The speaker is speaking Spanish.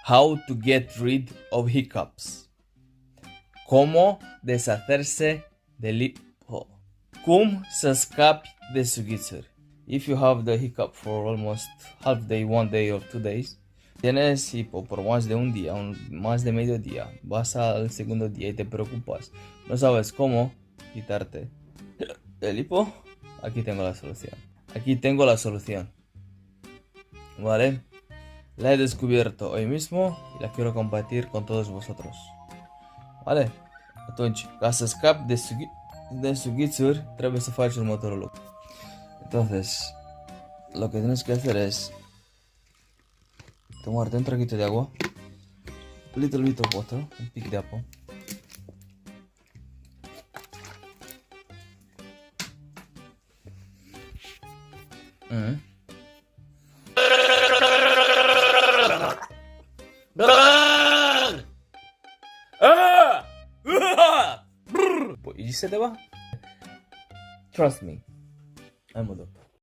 How to get rid of hiccups. Cómo deshacerse del hipo. Cum să scapi de sughițuri. If you have the hiccup for almost half day, 1 day or 2 days, tienes hipo por más de un día, más de medio día, vas al segundo día y te preocupas, no sabes cómo quitarte el hipo, aquí tengo la solución. Aquí tengo la solución. ¿Vale? La he descubierto hoy mismo y la quiero compartir con todos vosotros. ¿Vale? Atunci, ca să scapi de sughițuri, trebuie să faci următorul lucru. Entonces, lo que tienes que hacer es tomarte un traguito de agua, little bit of water, un pic de apă. ¿Y se te va? Trust me, I'm a doctor.